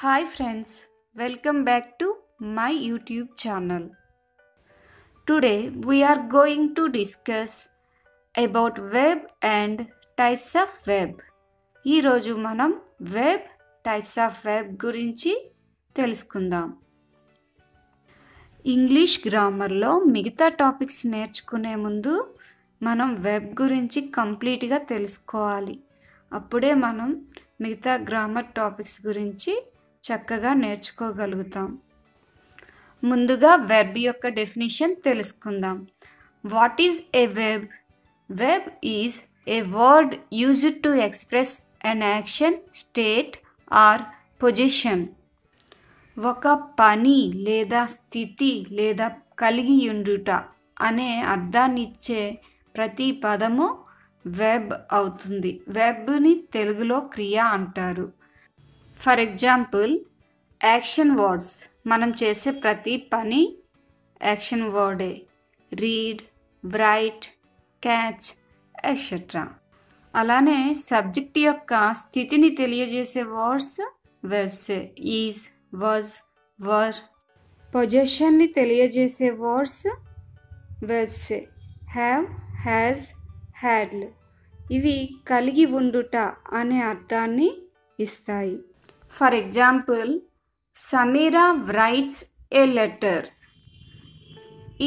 Hi friends, welcome back to my YouTube channel. Today we are going to discuss about web and types of web. ఈ రోజు మనం web types of web గురించి తెలుసుకుందాం. English గ్రామర్లో మిగతా topics నేర్చుకునే ముందు మనం వెబ్ గురించి కంప్లీట్గా తెలుసుకోవాలి. అప్పుడే మనం మిగతా గ్రామర్ టాపిక్స్ గురించి చక్కగా నేర్చుకోగలుగుతాం. ముందుగా వెబ్ యొక్క డెఫినిషన్ తెలుసుకుందాం. What is a web? Web is a word used to express an action, state or position. ఒక పని లేదా స్థితి లేదా కలిగి ఉండుట అనే అర్థాన్నిచ్చే ప్రతి పదము వెబ్ అవుతుంది. వెబ్ని తెలుగులో క్రియ అంటారు. ఫర్ ఎగ్జాంపుల్ యాక్షన్ వర్డ్స్, మనం చేసే ప్రతి పని యాక్షన్ వర్డే. Read, write, catch etcetera. అలానే సబ్జెక్ట్ యొక్క స్థితిని తెలియజేసే వర్డ్స్ వెబ్సే. Is, was, were. పొజిషన్ని తెలియజేసే వర్డ్స్ వెబ్సే. హ్యావ్, హ్యాజ్, హ్యాడ్లు. ఇవి కలిగి ఉండుట అనే అర్థాన్ని ఇస్తాయి. For example Sameera writes a letter.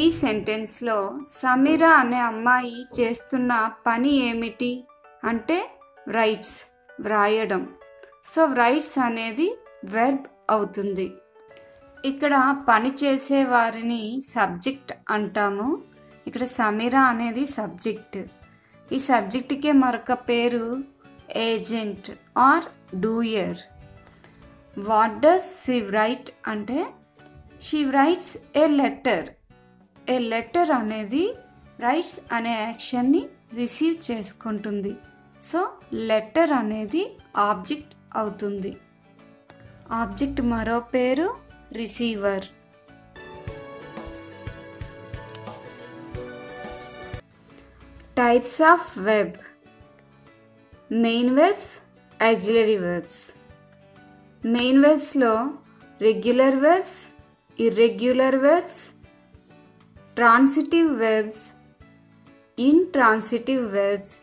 ఈ సెంటెన్స్లో సమీరా అనే అమ్మాయి చేస్తున్న పని ఏమిటి అంటే రైట్స్, వ్రాయడం. సో రైట్స్ అనేది వెర్బ్ అవుతుంది. ఇక్కడ పని చేసే వారిని సబ్జెక్ట్ అంటాము. ఇక్కడ సమీరా అనేది సబ్జెక్ట్. ఈ సబ్జెక్ట్కే మరొక పేరు agent or doer. What does she write అంటే she writes a letter. A letter అనేది రైట్స్ అనే యాక్షన్ని రిసీవ్ చేసుకుంటుంది. సో లెటర్ అనేది ఆబ్జెక్ట్ అవుతుంది. ఆబ్జెక్ట్ మరో పేరు receiver. Types of verb. Main verbs, auxiliary verbs. Main వెబ్స్లో regular verbs, irregular verbs, transitive verbs, intransitive verbs,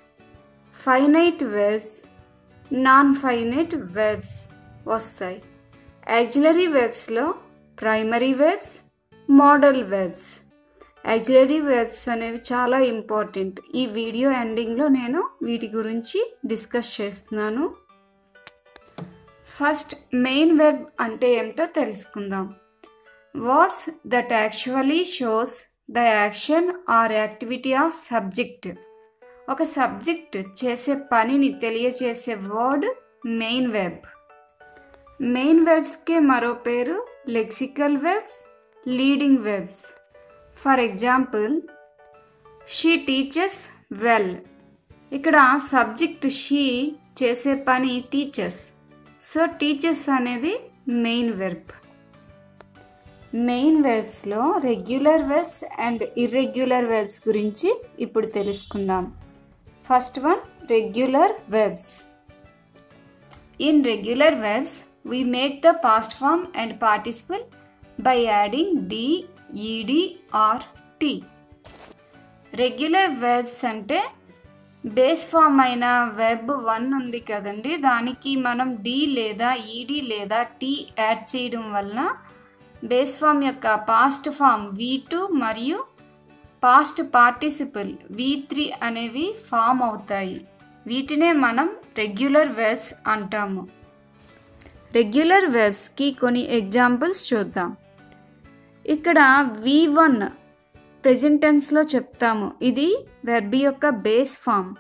finite verbs, non finite verbs వస్తాయి. ఆక్సిలరీ వెబ్స్లో primary verbs, modal verbs. Auxiliary verbs అనేవి చాలా important. ఈ video ఎండింగ్లో నేను వీటి గురించి డిస్కస్ చేస్తున్నాను. ఫస్ట్ మెయిన్ వెబ్ అంటే ఏమిటో తెలుసుకుందాం. Words that actually shows the action or activity of subject. ఒక సబ్జెక్ట్ చేసే పనిని తెలియచేసే వర్డ్ మెయిన్ వెబ్. మెయిన్ వెబ్స్కే మరో పేరు lexical verbs, leading verbs. For example she teaches well. ఇక్కడ సబ్జెక్ట్ షీ చేసే పని టీచర్స్. సో టీచర్స్ అనేది మెయిన్ వెర్బ్. మెయిన్ వెబ్స్లో regular verbs and irregular verbs గురించి ఇప్పుడు తెలుసుకుందాం. First one regular verbs. In regular verbs we make the past form and participle by adding d, ed or t. Regular verbs అంటే base form అయిన web 1 ఉంది కదండి, దానికి మనం డి లేదా ఈడి లేదా టీ యాడ్ చేయడం వలన బేస్ ఫామ్ యొక్క పాస్ట్ ఫామ్ v2 మరియు పాస్ట్ పార్టిసిపుల్ v3 అనేవి ఫామ్ అవుతాయి. వీటినే మనం రెగ్యులర్ వెబ్స్ అంటాము. రెగ్యులర్ వెబ్స్కి కొన్ని ఎగ్జాంపుల్స్ చూద్దాం. ఇక్కడ v1 ప్రెజెంట్ టెన్స్లో చెప్తాము. ఇది వెర్బ్ యొక్క బేస్ ఫామ్.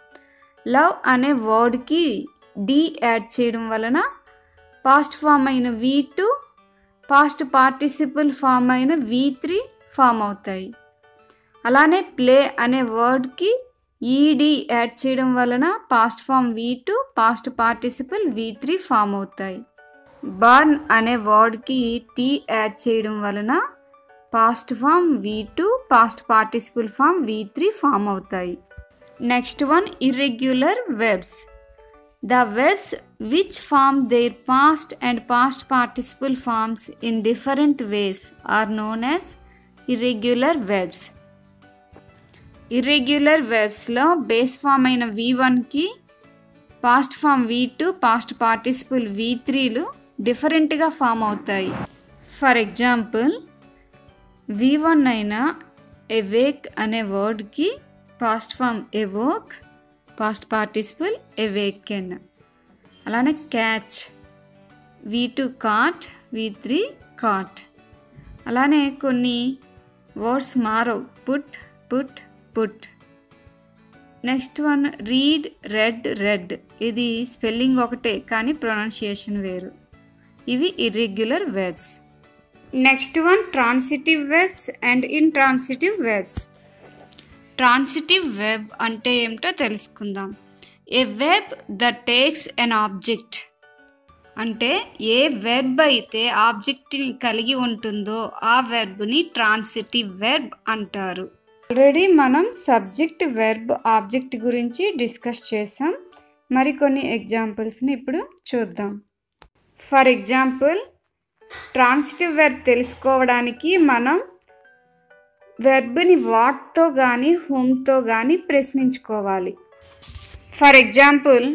లవ్ అనే వర్డ్కి డి యాడ్ చేయడం వలన పాస్ట్ ఫామ్ అయిన v2, పాస్ట్ పార్టిసిపుల్ ఫామ్ అయిన v3 ఫామ్ అవుతాయి. అలానే ప్లే అనే వర్డ్కి ఈడి యాడ్ చేయడం వలన past form v2, past participle v3 form అవుతాయి. బర్న్ అనే వర్డ్కి టీ యాడ్ చేయడం వలన past form v2, past participle form v3 form అవుతాయి. Next one irregular verbs. The verbs which form their past and past participle forms in different ways are known as irregular verbs. Irregular verbsలో base form అయిన V1కి past form V2 past participle V3లు డిఫరెంట్గా form అవుతాయి. For example V1 అయిన awake అనే వర్డ్కి past form evoke past participle awaken. అలానే catch V2 caught V3 caught. అలానే కొన్ని వర్డ్స్ మారవు put put put. Next one read read read. ఇది స్పెల్లింగ్ ఒకటే కానీ ప్రొనౌన్సియేషన్ వేరు. ఇవి irregular verbs. Next one transitive verbs and intransitive verbs. Transitive verb అంటే ఏమిటో తెలుసుకుందాం. A verb that takes an object. అంటే ఏ వెర్బ్ అయితే ఆబ్జెక్ట్ని కలిగి ఉంటుందో ఆ వెర్బ్ని ట్రాన్సిటివ్ వెర్బ్ అంటారు. ఆల్రెడీ మనం సబ్జెక్ట్ వెర్బ్ ఆబ్జెక్ట్ గురించి డిస్కస్ చేసాం. మరికొన్ని ఎగ్జాంపుల్స్ని ఇప్పుడు చూద్దాం. ఫర్ ఎగ్జాంపుల్ ట్రాన్సిటివ్ వెర్బ్ తెలుసుకోవడానికి మనం వెర్బ్ని వాట్తో కానీ హూమ్తో కానీ ప్రశ్నించుకోవాలి. For example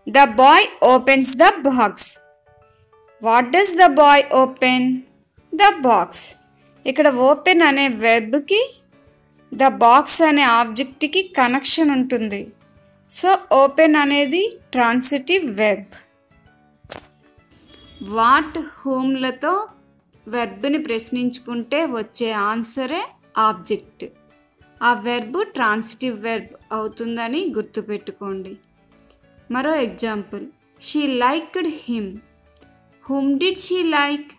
the boy opens the box. What does the boy open? The box. ఇక్కడ ఓపెన్ అనే వెర్బ్కి ద బాక్స్ అనే ఆబ్జెక్ట్కి కనెక్షన్ ఉంటుంది. సో ఓపెన్ అనేది ట్రాన్సిటివ్ వెర్బ్. వాట్ హూమ్లతో వెర్బ్ని ప్రశ్నించుకుంటే వచ్చే ఆన్సరే ఆబ్జెక్ట్. ఆ వెర్బ్ ట్రాన్సిటివ్ వెర్బ్ అవుతుందని గుర్తుపెట్టుకోండి. మరో example she liked him. Whom did she like?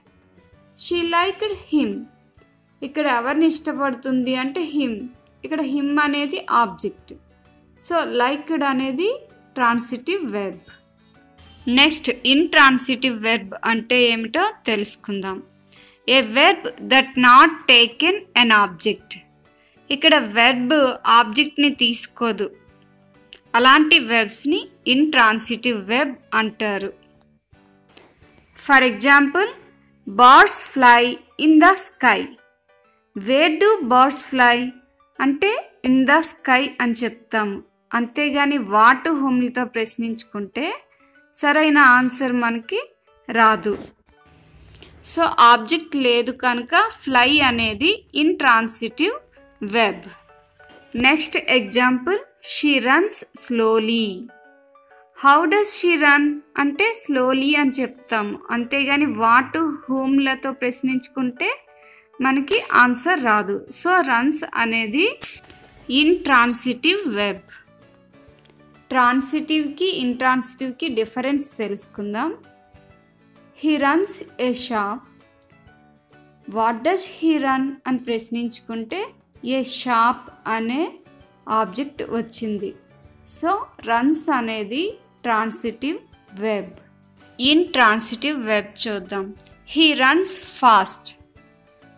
She liked him. ఇక్కడ ఎవరిని ఇష్టపడుతుంది అంటే హిమ్. ఇక్కడ హిమ్ అనేది ఆబ్జెక్ట్. సో లైక్డ్ అనేది transitive verb. Next intransitive verb అంటే ఏమిటో తెలుసుకుందాం. A verb that not taken an object. ఇక్కడ వెర్బ్ ఆబ్జెక్ట్ని తీసుకోదు. అలాంటి వెర్బ్స్ని ఇంట్రాన్సిటివ్ వెర్బ్ అంటారు. For example birds fly in the sky. Where do birds fly అంటే ఇన్ ద స్కై అని చెప్తాము. అంతేగాని వాట్ హూమ్లతో ప్రశ్నించుకుంటే సరైన ఆన్సర్ మనకి రాదు. సో ఆబ్జెక్ట్ లేదు కనుక ఫ్లై అనేది intransitive verb. Next example she runs slowly. How does she run అంటే స్లోలీ అని చెప్తాము. అంతేగాని వాట్ హూమ్లతో ప్రశ్నించుకుంటే మనకి ఆన్సర్ రాదు. సో రన్స్ అనేది ఇంట్రాన్సిటివ్ వెర్బ్. ట్రాన్సిటివ్కి ఇంట్రాన్సిటివ్కి డిఫరెన్స్ తెలుసుకుందాం. He runs A shop. What does he run అని ప్రశ్నించుకుంటే ఏ షాప్ అనే ఆబ్జెక్ట్ వచ్చింది. సో రన్స్ అనేది ట్రాన్సిటివ్ వెర్బ్. ఇంట్రాన్సిటివ్ వెర్బ్ చూద్దాం. He runs fast.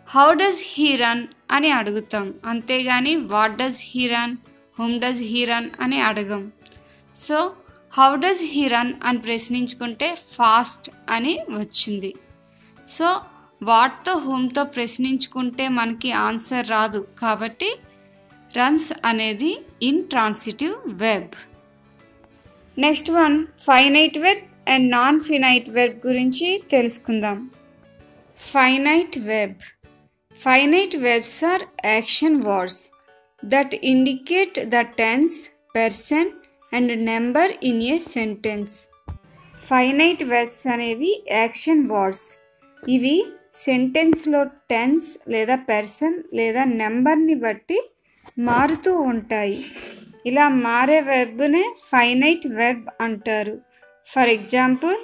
How does he run అని అడుగుతాం. అంతేగాని what does he run, whom does he run అని అడగం. So how does he run అని ప్రశ్నించుకుంటే ఫాస్ట్ అని వచ్చింది. సో వాట్తో హూమ్తో ప్రశ్నించుకుంటే మనకి ఆన్సర్ రాదు. కాబట్టి రన్స్ అనేది intransitive verb. Next one finite verb and non finite verb గురించి తెలుసుకుందాం. Finite verb. Finite verbs are action words that indicate the tense, person and number in a sentence. Finite verbs అనేవి action words. ఇవి సెంటెన్స్లో tense లేదా person లేదా నెంబర్ని బట్టి మారుతూ ఉంటాయి. ఇలా మారే వెర్బ్నే ఫైనైట్ వెర్బ్ అంటారు. For example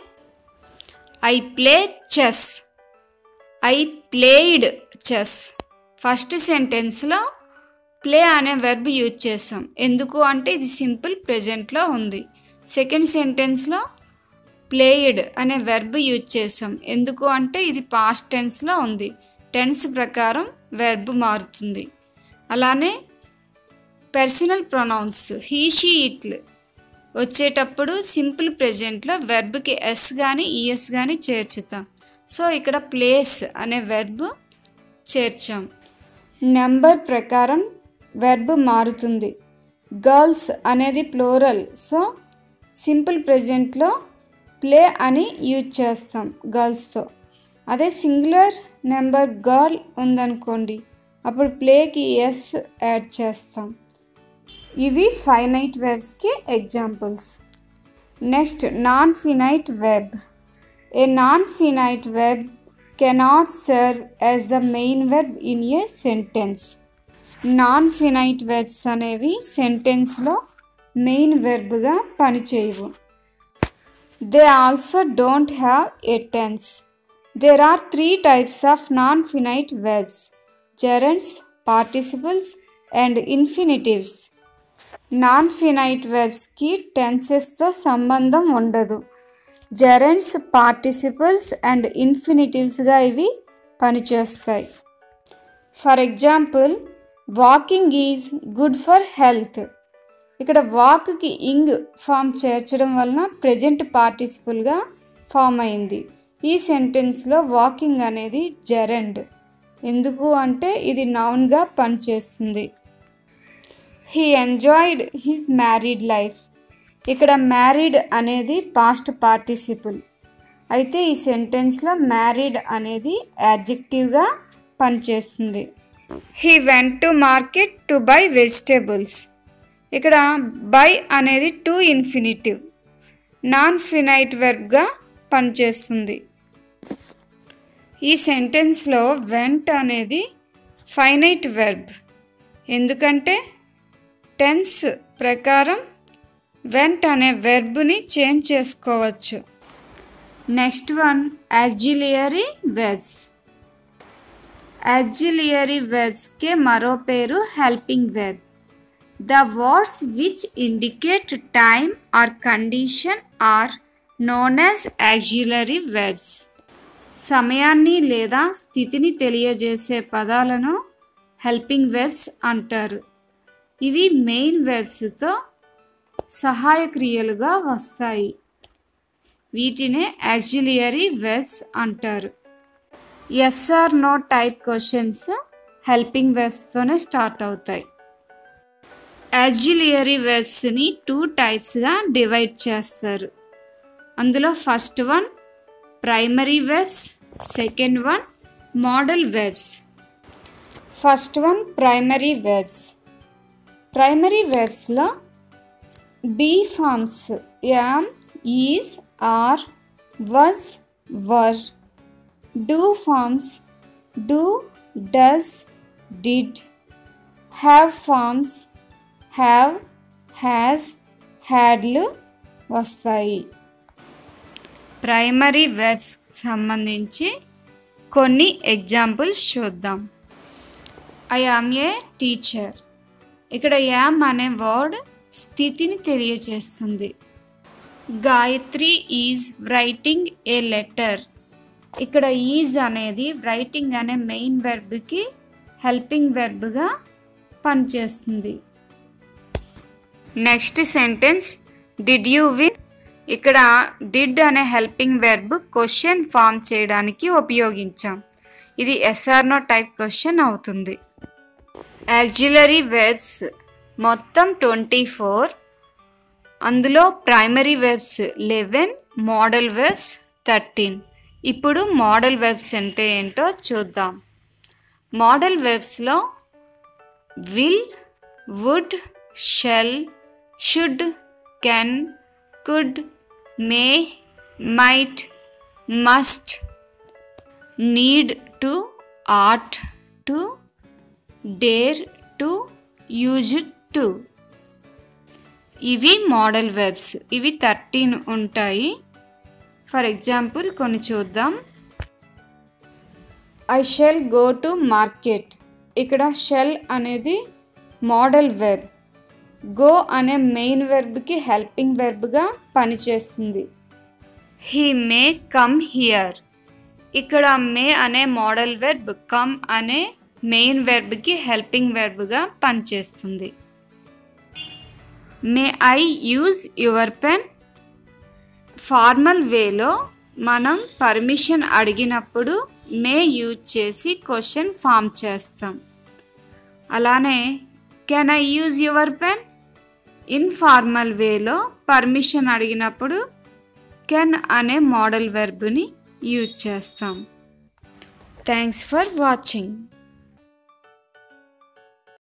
I play chess. I played chess. First సెంటెన్స్లో ప్లే అనే వెర్బ్ యూజ్ చేసాం. ఎందుకు అంటే ఇది సింపుల్ ప్రెజెంట్లో ఉంది. సెకండ్ సెంటెన్స్లో ప్లేయిడ్ అనే వెర్బ్ యూజ్ చేసాం. ఎందుకు అంటే ఇది పాస్ట్ టెన్స్లో ఉంది. టెన్స్ ప్రకారం వెర్బ్ మారుతుంది. అలానే పర్సనల్ ప్రొనౌన్స్ హీ షీ ఇట్లు. వచ్చేటప్పుడు సింపుల్ ప్రెజెంట్లో వెర్బ్కి ఎస్ కానీ ఈఎస్ కానీ చేర్చుతాం. సో ఇక్కడ ప్లేస్ అనే వెర్బ్ చేర్చాం. నెంబర్ ప్రకారం వెర్బ్ మారుతుంది. గర్ల్స్ అనేది ప్లూరల్, సో సింపుల్ ప్రెజెంట్లో ప్లే అని యూజ్ చేస్తాం గర్ల్స్తో. అదే సింగులర్ నెంబర్ గర్ల్ ఉందనుకోండి, అప్పుడు ప్లేకి ఎస్ యాడ్ చేస్తాం. ఇవి ఫైనైట్ వెర్బ్స్కి examples. Next non finite verb. A non finite verb cannot serve as the main verb in a sentence. Non finite verbs అనేవి సెంటెన్స్లో మెయిన్ వెర్బ్గా పనిచేయవు. They also don't have a tense. There are 3 types of non-finite verbs: gerunds, participles and infinitives. Non-finite verbs की tenses तो संबंधం ఉండదు. gerunds, participles and infinitives గా ఇవి పనిచేస్తాయి. For example, walking is good for health. ఇక్కడ వాక్కి ing form చేర్చడం వలన present పార్టిసిపుల్గా form అయింది. ఈ సెంటెన్స్లో వాకింగ్ అనేది జెరండ్. ఎందుకు అంటే ఇది నౌన్గా పనిచేస్తుంది. He enjoyed his married life. ఇక్కడ మ్యారీడ్ అనేది పాస్ట్ పార్టిసిపుల్. అయితే ఈ సెంటెన్స్లో మ్యారీడ్ అనేది యాడ్జెక్టివ్గా పనిచేస్తుంది. He went to market to buy vegetables. ఇక్కడ బై అనేది టు ఇన్ఫినిటివ్, నాన్ ఫినైట్ వెర్బ్గా పనిచేస్తుంది. ఈ సెంటెన్స్లో వెంట్ అనేది ఫైనైట్ వెర్బ్. ఎందుకంటే టెన్స్ ప్రకారం వెంట్ అనే వెర్బ్ని చేంజ్ చేసుకోవచ్చు. Next one auxiliary verbs. Auxiliary వెర్బ్స్కే మరో పేరు helping verb. The words which indicate time or condition or known as auxiliary verbs. సమయాన్ని లేదా స్థితిని తెలియజేసే పదాలను హెల్పింగ్ వెర్బ్స్ అంటారు. ఇవి మెయిన్ వెర్బ్స్తో సహాయ క్రియలుగా వస్తాయి. వీటినే ఆక్సిలియరీ వెర్బ్స్ అంటారు. Yes or no type questions helping వెర్బ్స్తోనే స్టార్ట్ అవుతాయి. ఆక్సిలియరీ వెర్బ్స్ని 2 టైప్స్గా డివైడ్ చేస్తారు. అందులో first one primary verbs, second one modal verbs. First one primary verbs. Primary వెర్బ్స్లో be forms am, is, are, was, were. Do forms do, does, did. Have forms have, has, హ్యాడ్లు వస్తాయి. Primary verbs సంబంధించి కొన్ని examples చూద్దాం. I am a teacher. ఇక్కడ am అనే word స్థితిని తెలియజేస్తుంది. Gayatri is writing A letter. ఇక్కడ ఈజ్ అనేది రైటింగ్ అనే మెయిన్ వెర్బ్కి హెల్పింగ్ వెర్బ్గా పనిచేస్తుంది. Next sentence did you win. ఇక్కడ డిడ్ అనే హెల్పింగ్ వెర్బ్ క్వశ్చన్ ఫామ్ చేయడానికి ఉపయోగించాం. ఇది ఎస్ఆర్నో టైప్ క్వశ్చన్ అవుతుంది. ఆక్సిలరీ వెర్బ్స్ మొత్తం 24. అందులో ప్రైమరీ వెర్బ్స్ 11, మోడల్ వెర్బ్స్ 13. ఇప్పుడు మోడల్ వెర్బ్స్ అంటే ఏంటో చూద్దాం. మోడల్ వెర్బ్స్లో will, would, shall, should, can, could, may, might, must, need to, ought to, dare to, used to. ఇవి మోడల్ వెర్బ్స్. ఇవి 13 ఉంటాయి. ఫర్ ఎగ్జాంపుల్ కొన్ని చూద్దాం. I shall go to market. ఇక్కడ షెల్ అనేది మోడల్ వెర్బ్. గో అనే main వెర్బ్కి helping వెర్బ్గా పనిచేస్తుంది. He may come here. ఇక్కడ మే అనే మోడల్ వెర్బ్ కమ్ అనే మెయిన్ వెర్బ్కి హెల్పింగ్ వెర్బ్గా పనిచేస్తుంది. May I use your pen. Formal వేలో మనం పర్మిషన్ అడిగినప్పుడు మే యూజ్ చేసి క్వశ్చన్ ఫామ్ చేస్తాం. అలానే can I use your pen. Informal వేలో పర్మిషన్ అడిగినప్పుడు కెన్ అనే మోడల్ వెర్బ్ని యూజ్ చేస్తాం. Thanks for watching.